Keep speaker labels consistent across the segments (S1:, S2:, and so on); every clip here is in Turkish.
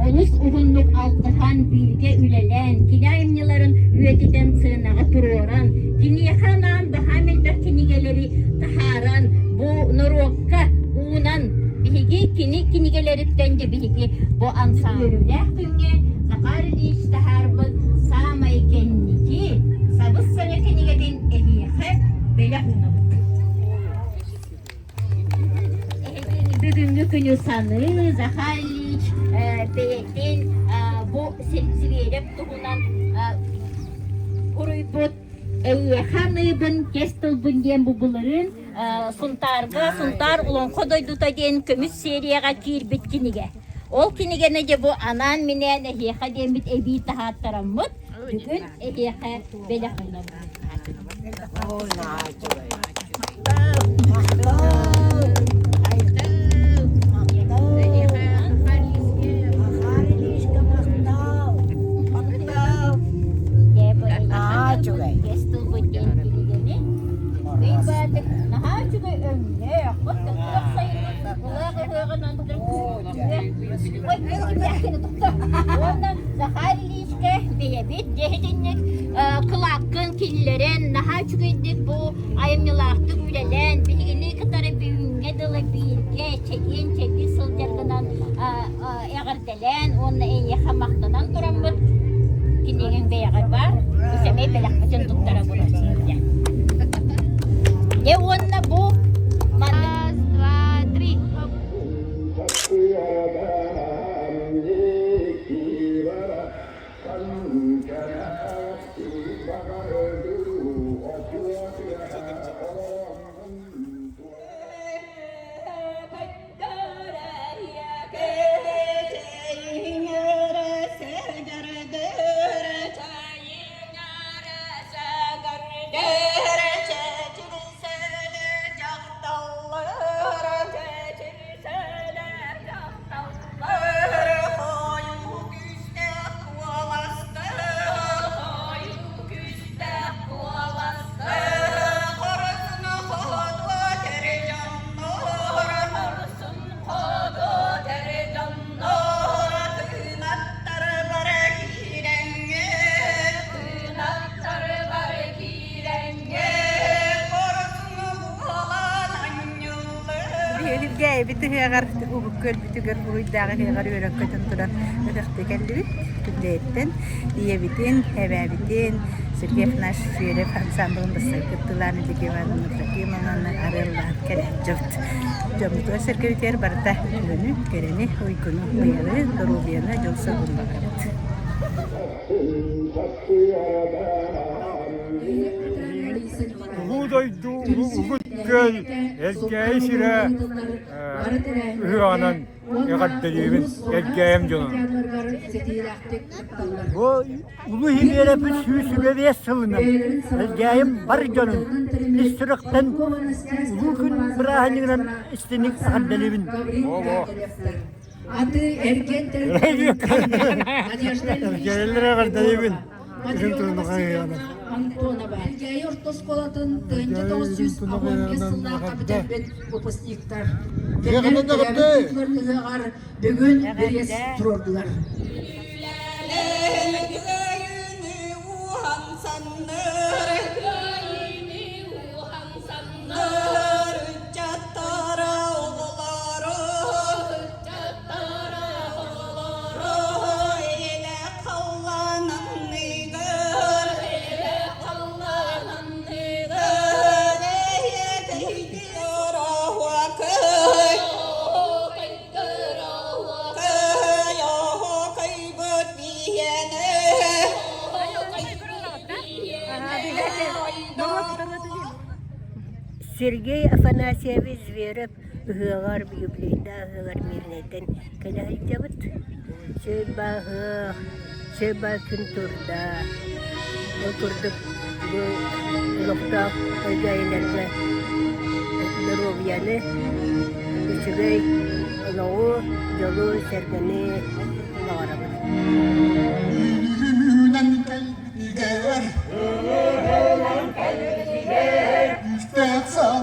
S1: Olus uhunluk altıhan bilge ülelen, kilayımlıların üyediden sığınağı turuoran, kiniyahanan bahamilda kinigeleri taharan, bu norokka uğunan bihigi kinigeleritten de bihigi bu ansambleh tünge, zakarili iştaharbın samay kenniki, sabız sana kinigedin ehihe, bela unabık. Bugünkü günü sanı, zakarili beyekten bu silsilerek tuğunan kuruybut hanıbın kestilbün diyen bubuların suntar ulan kodoyduta diyen kömüs seriyaga kirbit kinige. Ol kinige nece bu anan minen ehiyeha diyen bit ebi tahattaramut. Bugün ehiyeha belakına. Kılakın killerin naha çıkıydık bu ayımlılaktı ülelen bilgini kıtarı büyünge dılı bilge çekin sılcargınan eğerdelen onunla en yakamaktadan duramıt kinegin beyağı var üsemey belakmışın tuttara burası ne onunla bu
S2: Gay bitti hegar ubukkel bitiger uruydaga hegar yörekketin turan ötektekelli tületten diye bitin hebe bitin Sergey naş şere fansandığın basakıtlarını digevanlıktaki mananlar ararlar kerecevt jamto Sergey biter barta lönü kereni uykunu bayağı dorobiyana jolsa bulmakat
S3: Buğdaydı, ugutkel, elgeysire, ühüanan, eğaddeliğimin, elgeyem canım. Bu ulu himerepin süsübeye sılınım, elgeyem var canım. İstirahattan ulu gün bırahanınan istenik eğaddeliğimin.
S4: Adı erken
S3: Elgeyler eğaddeliğimin. Bizim turnuğa yani.
S4: Антонова. Belgeyi orta skolatın 1915 yılında kapitebet выпускниктар. Bugün bir yes turdular.
S2: Sergey Afanasьевич Zverev hıgar büyüklüğünde hıgar mirneten kalahi cabıt sebah kunturda oturduk bu nokta ögeylerle Dorovyanı üçügey olağı yolu sergeni ağarabız.
S5: That's all.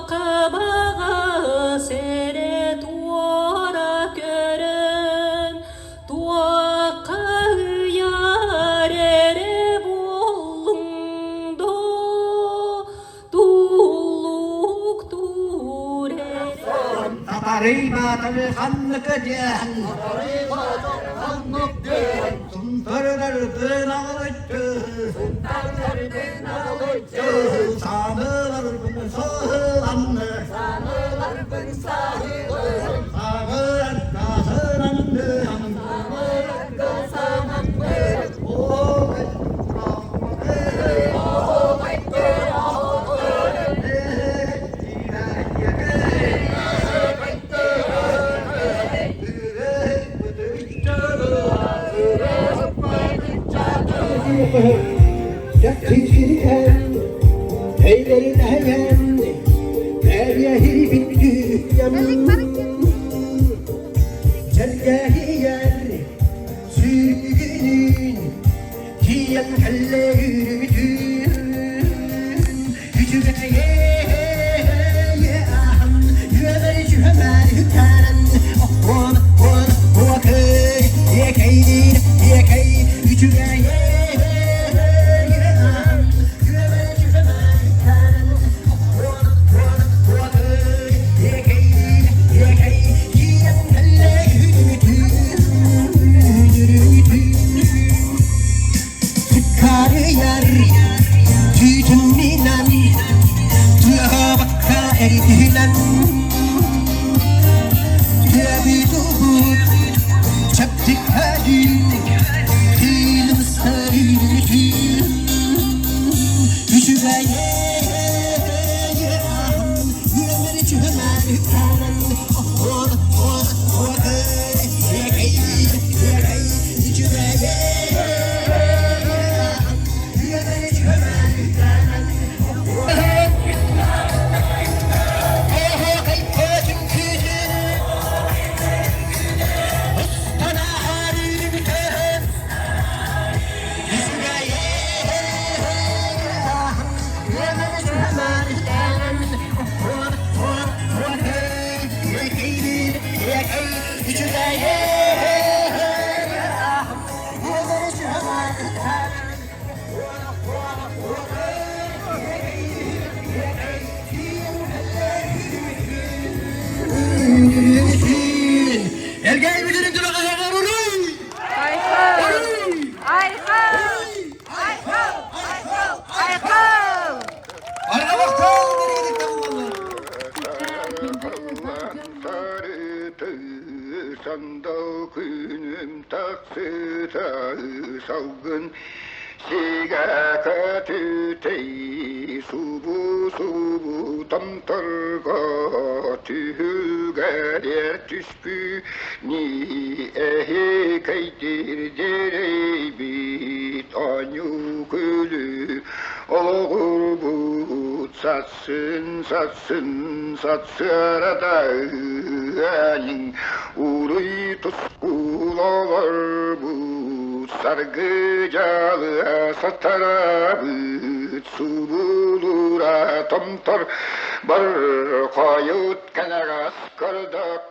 S5: Tuokkabaga sere tuora körön, tuokka yarere bullungdo, tulluk tuure.
S6: Tatarima tanıkanlık diyen Tuntarlardan ağlayıcı Sanılarım sağılanlı Sağılan kazanandı Yakışırken Eylerin heyen Deryahi bitti Deryahi yer Sürgünün Diyen kelleydün Hücreye Yüver cühemer hükaran Ohman Huakay Yekeydin Yekey Hücreye El gel müdürün durağı var oruy. Arka bakkal nereye gittin vallahi?
S7: Sandal günüm taksıta salgın 시가 tütey subu tamtarga tühüger tüskü ni ehe kaydir cereybit anyu külü olur bu satsın arada anin uruy tuskulalar bu sargıcalı satarabıt su bulura tamtar bar kayıt kenar askarda